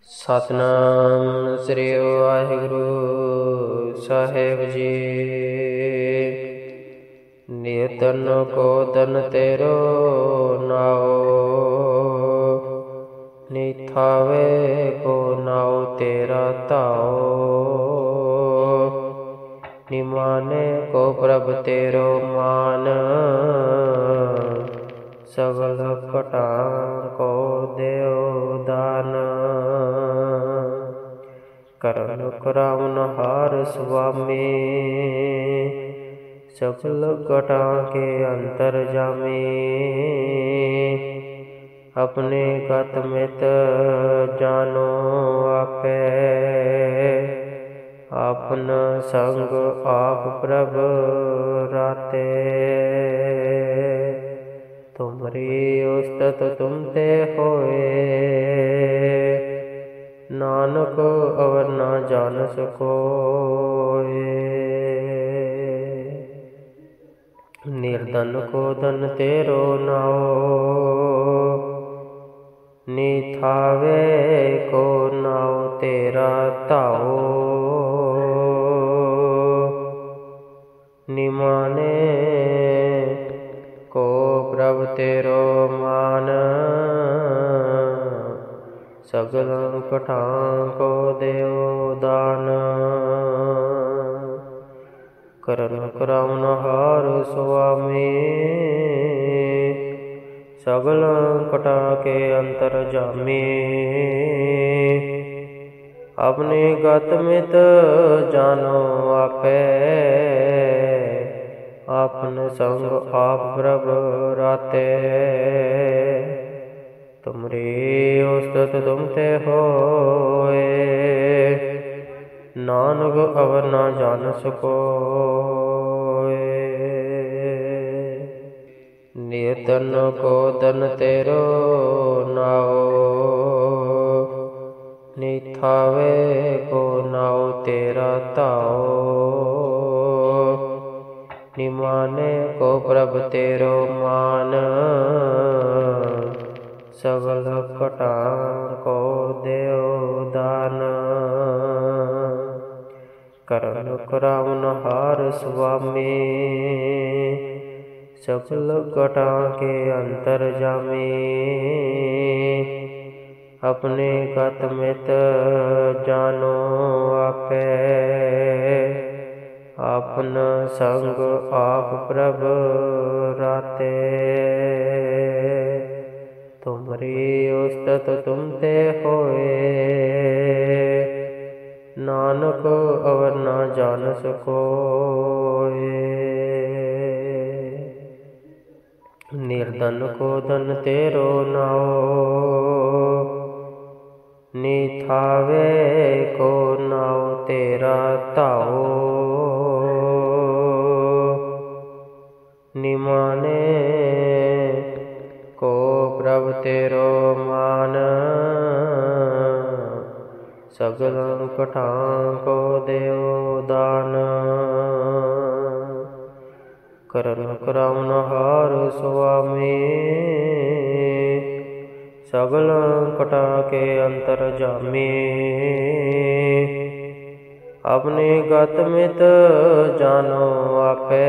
ਸਤਿਨਾਮ ਸ੍ਰੀ ਵਾਹਿਗੁਰੂ ਸਾਹਿਬ ਜੀ। ਨਿਤਨ ਕੋ ਤਨ ਤੇਰੋ ਨਾਉ, ਨਿਥਾਵੇ ਕੋ ਨਾਉ ਤੇਰਾ ਧਾਉ। ਨਿਮਾਨੇ ਕੋ ਪ੍ਰਭ ਤੇਰੋ ਮਾਨ, ਸਗਲ ਘਟਾਂ ਕੋ ਦੇਉ ਦਾਨ। ਕਰਨ ਕਰਾਵਨ ਹਾਰ ਸੁਆਮੀ, ਸਗਲ ਘਟਾਂ ਕੇ ਅੰਤਰ ਜਾਮੀ। ਆਪਣੇ ਗਤ ਮਿਤ ਜਾਨੋ ਆਪੇ, ਆਪਨ ਸੰਗ ਆਪ ਪ੍ਰਭ ਰਾਤੇ। ਤੁਮਰੀ ਉਸਤਤ ਤੁਮ ਤੇ ਹੋਏ, ਨਾਨਕ ਅਵਰ ਨਾ ਜਾਣ ਸਕੋਏ। ਨਿਰਧਨ ਕੋ ਧਨ ਤੇਰੋ ਨਾਉ, ਨਿਥਾਵੇ ਕੋ ਨਾਉ ਤੇਰਾ ਧਾਉ। ਨਿਮਾਨੇ ਕੋ ਪ੍ਰਭ ਤੇਰੋ ਮਾਨ, ਸਗਲ ਘਟਾਂ ਕੋ ਦੇਉ ਦਾਨ। ਕਰਨ ਕਰਾਵਨ ਹਾਰ ਸੁਆਮੀ, ਸਗਲ ਘਟਾਂ ਕੇ ਅੰਤਰ ਜਾਮੀ। ਆਪਣੇ ਗਤ ਮਿਤ ਜਾਨੋ ਆਪੇ, ਆਪਨ ਸੰਗ ਆਪ ਪ੍ਰਭ ਰਾਤੇ। ਤੁਮਰੀ ਉਸਤਤ ਤੁਮ ਤੇ ਹੋਏ, ਨਾਨਕ ਅਵਰ ਨਾ ਜਾਣ ਸਕੋਏ। ਨਿਤਨ ਕੋ ਤਨ ਤੇਰੋ ਨਾਉ, ਨਿਥਾਵੇ ਕੋ ਨਾਉ ਤੇਰਾ ਧਾਉ। ਨਿਮਾਨੇ ਕੋ ਪ੍ਰਭ ਤੇਰੋ ਮਾਨ, ਸਗਲ ਘਟਾਂ ਕੋ ਦੇਉ ਦਾਨ। ਕਰਨ ਕਰਾਵਨ ਹਾਰ ਸੁਆਮੀ, ਸਗਲ ਘਟਾਂ ਕੇ ਅੰਤਰ ਜਾਮੀ। ਆਪਣੇ ਗਤ ਮਿਤ ਜਾਨੋ ਆਪੇ, ਆਪਨ ਸੰਗ ਆਪ ਪ੍ਰਭ ਰਾਤੇ। ਤੁਮਰੀ ਉਸਤਤ ਤੁਮ ਤੇ ਹੋਏ, ਨਾਨਕ ਅਵਰ ਨਾ ਜਾਣ ਸਕੋਏ। ਨਿਰਧਨ ਕੋ ਧਨ ਤੇਰੋ ਨਾਉ, ਨਿਥਾਵੇ ਕੋ ਨਾਉ ਤੇਰਾ ਧਾਉ। ਨਿਮਾਨੇ ਕੋ ਪ੍ਰਭ ਤੇਰੋ ਮਾਨ, ਸਗਲ ਘਟਾਂ ਕੋ ਦੇਉ ਦਾਨ। ਕਰਨ ਕਰਾਵਨ ਹਾਰ ਸੁਆਮੀ, ਸਗਲ ਘਟਾਂ ਕੇ ਅੰਤਰ ਜਾਮੀ। ਆਪਣੇ ਗਤ ਮਿਤ ਜਾਨੋ ਆਪੇ,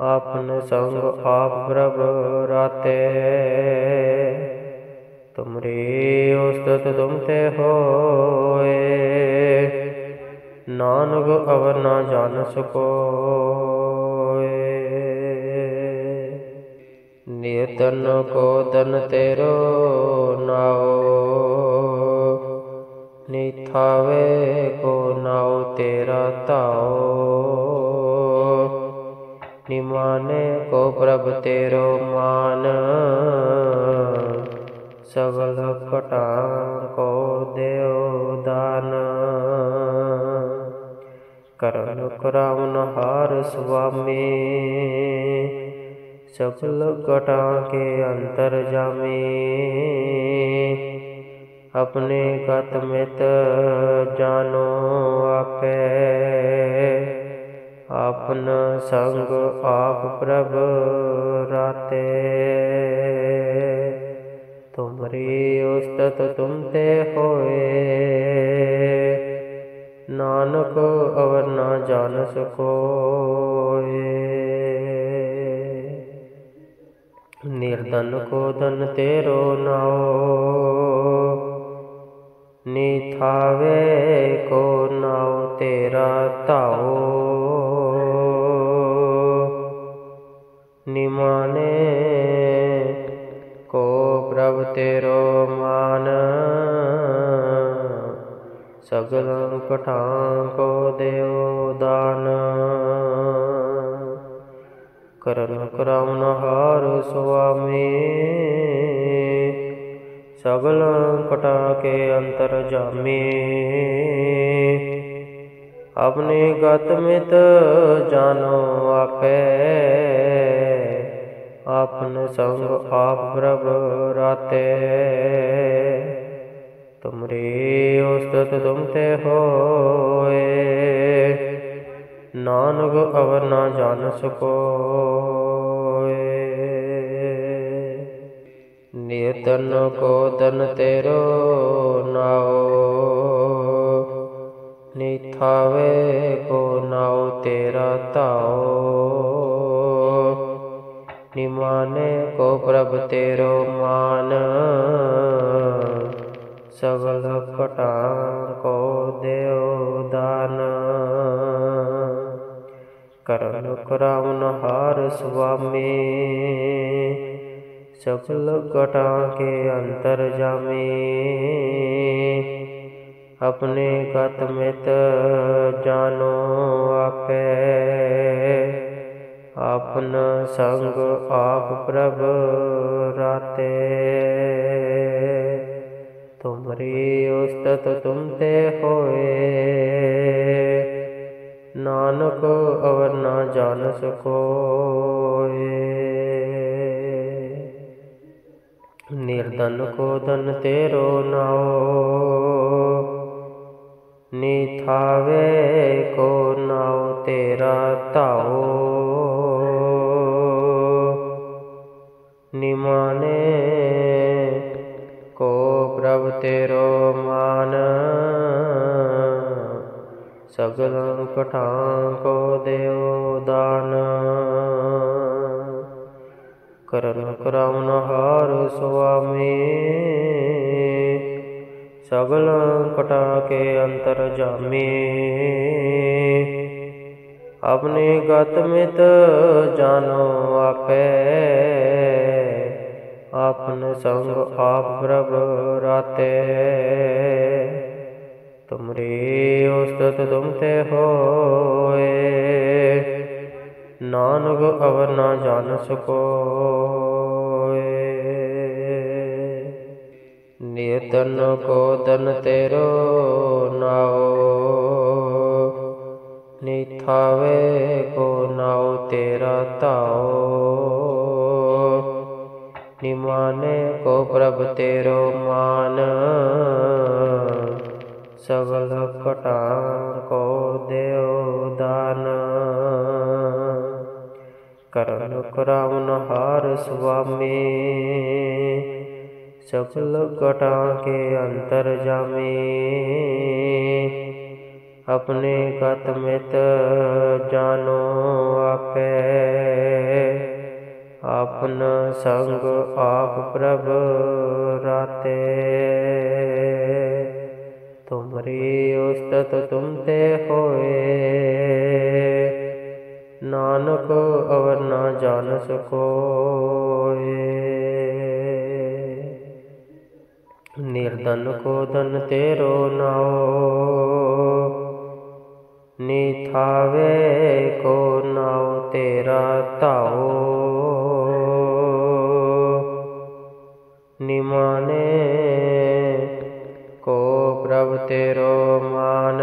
ਆਪਨ ਸੰਗ ਆਪ ਪ੍ਰਭ ਰਾਤੇ। ਤੁਮਰੀ ਉਸਤਤ ਤੁਮ ਤੇ ਹੋਏ, ਨਾਨਕ ਅਵਰ ਨਾ ਜਾਣ ਸਕੋਏ। ਨਿਤਨ ਕੋ ਤਨ ਤੇਰੋ ਨਾਉ, ਨਿਥਾਵੇ ਕੋ ਨਾਉ ਤੇਰਾ ਧਾਉ। ਨਿਮਾਨੇ ਕੋ ਪ੍ਰਭ ਤੇਰੋ ਮਾਨ, ਸਗਲ ਘਟਾਂ ਕੋ ਦੇਉ ਦਾਨ। ਕਰਨ ਕਰਾਵਨ ਹਾਰ ਸੁਆਮੀ, ਸਗਲ ਘਟਾਂ ਕੇ ਅੰਤਰ ਜਾਮੀ। ਆਪਣੇ ਗਤ ਮਿਤ ਜਾਨੋ ਆਪੇ, ਆਪਨ ਸੰਗ ਆਪ ਪ੍ਰਭ ਰਾਤੇ। ਤੁਮ तुमरी उस्तत तुम ते होए, नानक अवर ना जानस कोए। निर्धन को धन तेरो नाओ, निथावे को नाओ तेरा ताओ। निमाने को प्रभ तेरो मान, सगल कठां को देव दान। करन कराउन हार स्वामी, सगल कटा के अंतर जामी। अपने गत मित जानो आपे, आपन संग आप प्रभ राते। तुमरी उस्तत तुम ते होए, नानक अवर ना जानस कोए। नियतन को तन तेरो नाओ, निथावे को नाओ तेरा ताओ। निमाने को प्रभ तेरो मान, सगल कटां को देव दान। करन कराउन हार स्वामी, सगल कटां के अंतर जामी। अपने गत मित जानो आपे, आपन संग आप प्रभ राते। तुमरी उस्तत तुम ते होए, नानक अवर ना जानस कोए। निर्धन को धन तेरो नाओ, निथावे को नाओ तेरा ताओ। निमाने को प्रभ तेरो मान, सगल कठां को देव दान। करन कराउन हार स्वामी, सगल कटा के अंतर जामी। अपने गत मित जानो आपे, आपन संग आप प्रभ राते। तुमरी उस्तत तुम ते होए, नानक अवर ना जानस कोए। नियतन को तन तेरो नाओ, निथावे को नाओ तेरा ताओ। निमाने को प्रभ तेरो मान, सगल कटां को देव दान। करन कराउन हार स्वामी, सगल कटां के अंतर जामी। अपने गत मित जानो आपे, आपन संग आप प्रभ राते। तुमरी उस्तत तुम ते होए, नानक अवर ना जानस कोए। निर्धन को धन तेरो नाओ, निथावे को नाओ तेरा ताओ। निमाने को प्रभ तेरो मान,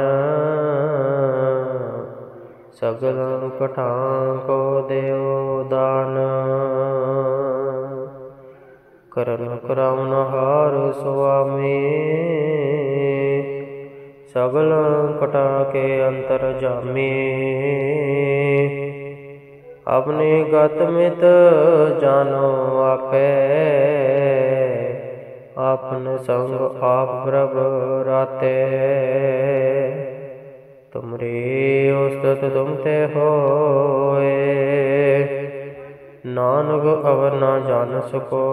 सगल कठां को देव दान। करन कराउन हार स्वामी, सगल कटा के अंतर जामी। अपने गत मित जानो आपे, अपन संग आप प्रभ राते। तुमरी उस्तत तुम ते होए, नानक अवर ना जान सकोए।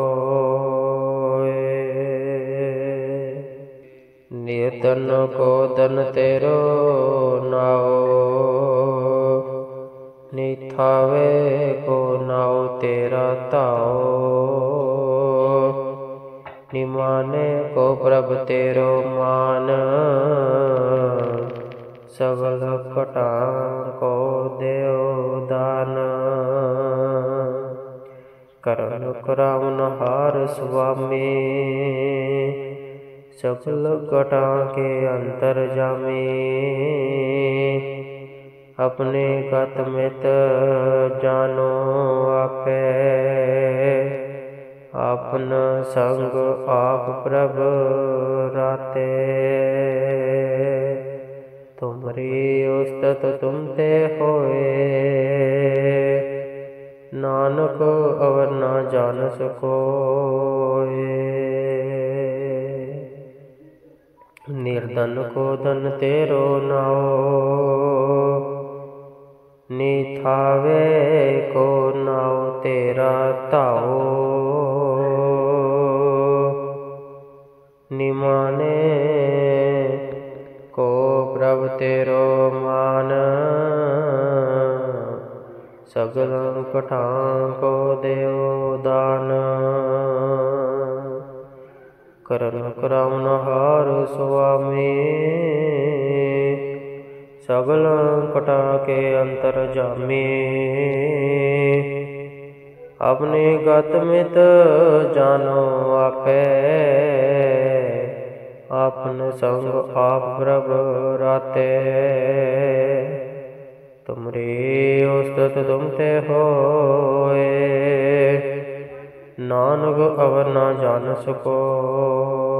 नियतन को दन तेरो नाओ, निथावे को नाओ तेरा ताओ। निमाने को प्रभ तेरो मान, सगल कटा को देव दान। करन करावन हार स्वामी, सगल कटा के अंतर जामी। अपने गत मित जानो आपे, आपन संग आप प्रभ राते। तुमरी उस्तत तुम ते होए, नानक अवर ना जान सकोए। निर्धन को धन तेरो नाओ, निथावे को नाओ तेरा ताओ। निमाने को प्रभ तेरो मान, सगल कटा को देव दान। करन करावन हार स्वामी, सगल कटा के अंतर जामी। अपने गत मित जानो आपे, आपन संग आप प्रभ राते। तुमरी उस्तत तुम ते होए, नानक अवर ना जान सकोए।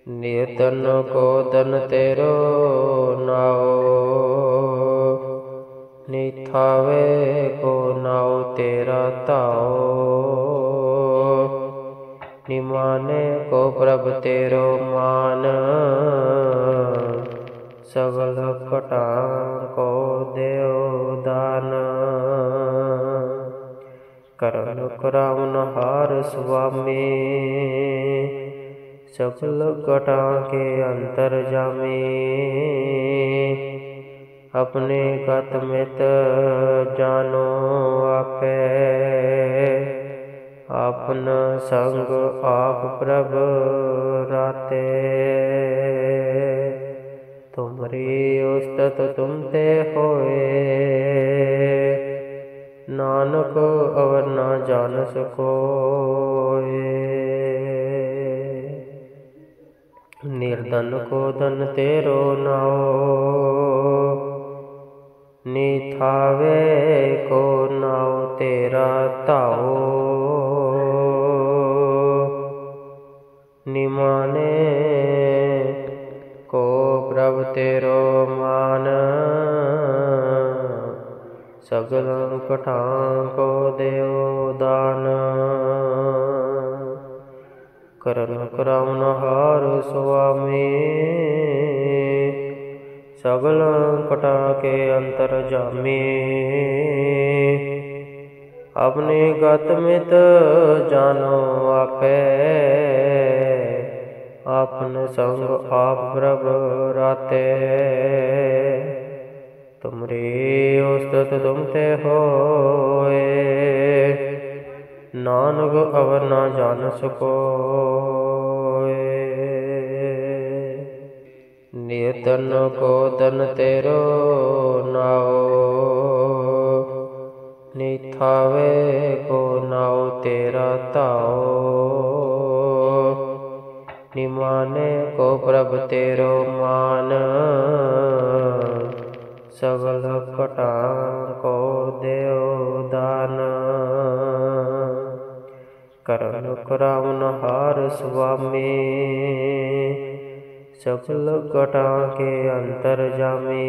नियतन को दन तेरो नाओ, निथावे को नाओ तेरा ताओ। निमाने को प्रभ तेरो मान, सगल कटा को देव दान। करन करावन हार स्वामी, सगल कटा के अंतर जामी। अपने गत मित जानो आपे, आपन संग आप प्रभ राते। तुमरी उस्तत तुम ते होए, नानक अवर ना जान सकोए। निर्धन को धन तेरो नाओ, निथावे को नाओ तेरा ताओ। निमाने को प्रभ तेरो मान, सगल कटा को देव दान। करन करावन हार स्वामी, सगल कटा के अंतर जामी। अपने गत मित जानो आपे, आपन संग आप प्रभ राते। तुमरी उस्तत तुम ते होए, नानक अवर ना जान सकोए। नियतन को दन तेरो नाओ, निथावे को नाओ तेरा ताओ। निमाने को प्रभ तेरो मान, सगल कटा को देव दान। करन करावन हार स्वामी, सगल कटा के अंतर जामी।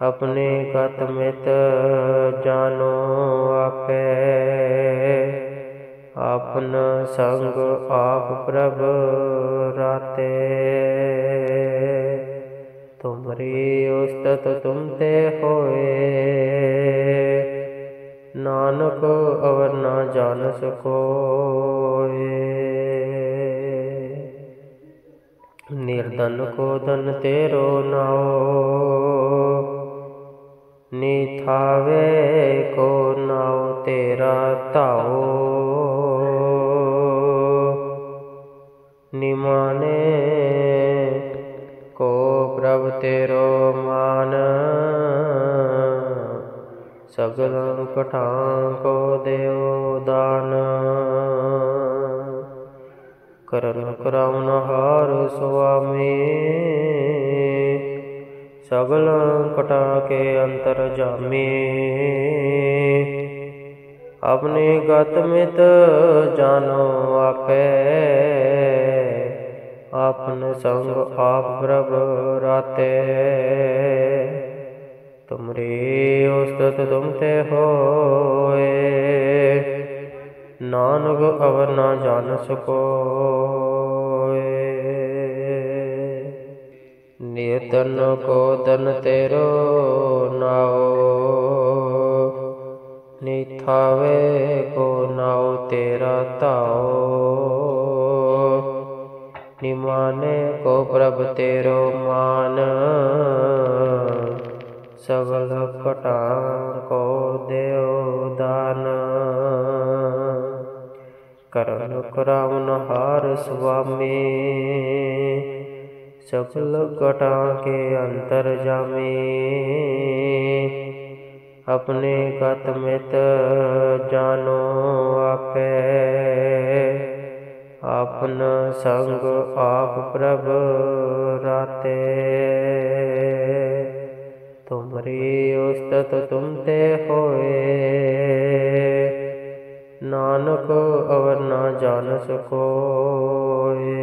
अपने गत मित जानो आपे, आपन संग आप प्रभ राते। तुमरी उस्तत तुम ते होए, नानक अवर न जानस कोए। निर्धन को धन तेरो नाओ, निथावे को नाओ तेरा ताओ। निमाने को प्रभ तेरो मान, सगल कठां को देव दान। करन कराउन हार स्वामी, सगल कटा के अंतर जामी। अपने गत मित जानो आपे, आपन संग आप प्रभ राते। तुमरी उस्तत तुम ते होए, नानक अवर न जानस कोए। निर्धन को धन तेरो नाओ, निथावे को नाओ तेरा ताओ। निमाने को प्रभ तेरो मान, सगल कटां को देव दान। करन कराउन हार स्वामी, सगल कटां के अंतर जामी। अपने गत मित जानो आपे, आपन संग आप प्रभ राते। तुमरी उस्तत तुम ते होए, नानक अवर न जानस कोए।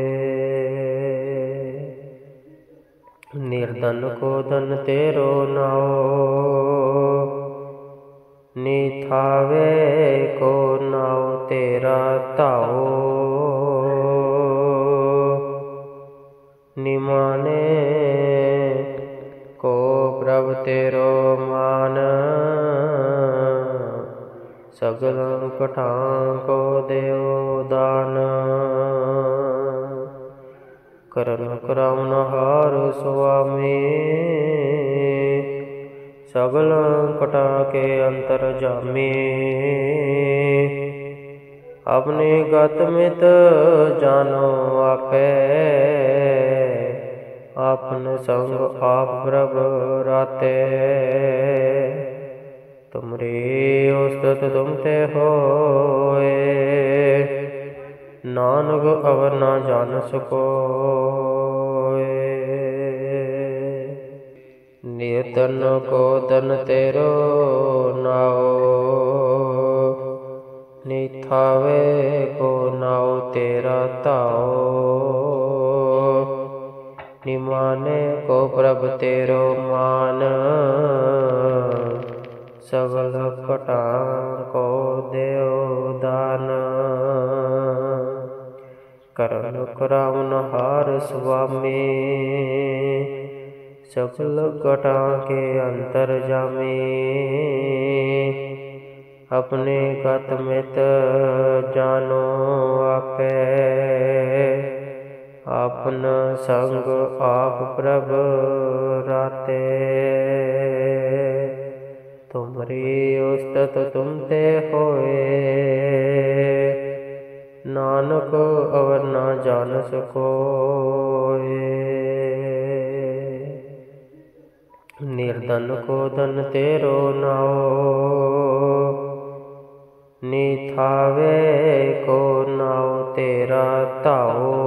निर्धन को धन तेरो नाओ, निथावे को नाओ तेरा ताओ। निमाने को प्रभ तेरो मान, सगल कठां को देव दान। करन कराउन हार स्वामी, सगल कटा के अंतर जामी। अपने गत मित जानो आपे, आपन संग आप प्रभ राते। तुमरी उस्तत तुम ते होए, नानक अवर न जानस कोए। निर्धन को धन तेरो नाओ, निथावे को नाओ तेरा ताओ। निमाने को प्रभ तेरो मान, सगल कटां को देव दान। करन कराउन हार स्वामी, सगल कटां के अंतर जामी। अपने गत मित जानो आपे, आपन संग आप प्रभ राते। तुमरी उस्तत तुम ते होए, नानक अवर न जानस कोए। निर्धन को धन तेरो नाओ, निथावे को नाओ तेरा ताओ।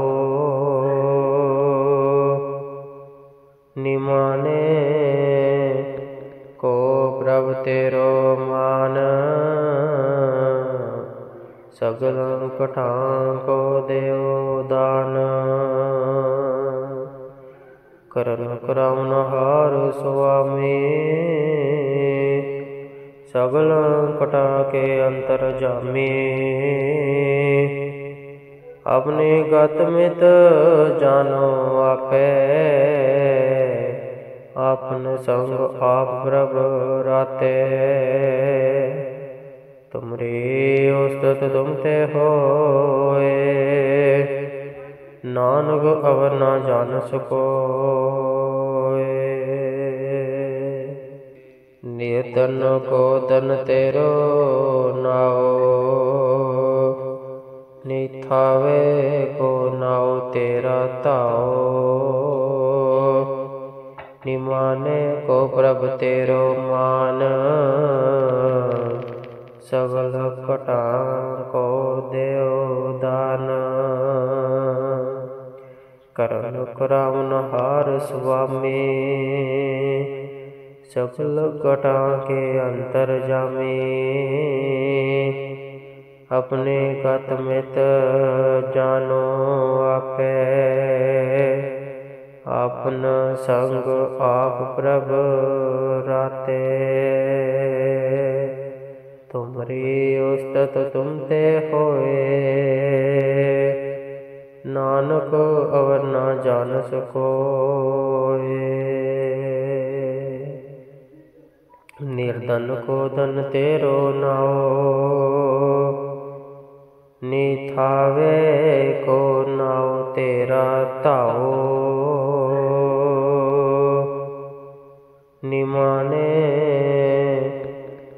निमाने को प्रभ तेरो मान, सगल कठां को देव दान। करन कराउन हार स्वामी, सगल कटा के अंतर जामी। अपने गत मित जानो आपे, आपन संग आप प्रभु राते। तुमरी उस्तत तुम ते होए, नानक अवर ना जान सकोए। नियतन को तन तेरो नाओ, निथावे को नाओ तेरा ताओ। निमाने को प्रभ तेरो मान, सगल कटा को देव दान। करन कराउन हार स्वामी, सगल कटा के अंतर जामी। अपने गत मित जानो आपे, आपन संग आप प्रभु राते। तुमरी उस्तत तुम ते होए, नानक अवर ना जान सकोए। निर्धन को धन तेरो नाओ, निथावे को नाओ तेरा ताओ। निमाने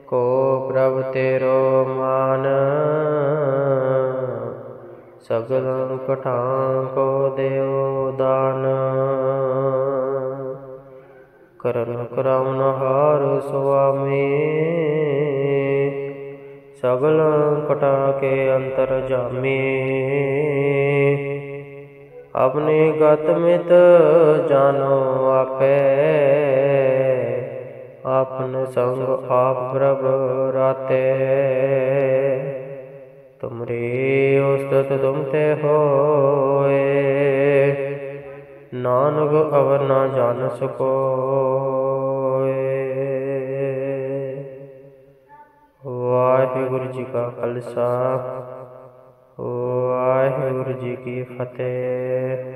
को प्रभ तेरो मान, सगल कठा को देव दान। करन कराउन हार स्वामी, सगल कटा के अंतर जामी। अपने गत मित जानो आपे, आपन संग आप प्रभु राते। तुमरी उस्तत तुम ते होए, नानक अवर ना जान सकोए। वाहिगुरु जी का खालसा, वाहिगुरु जी की फतेह।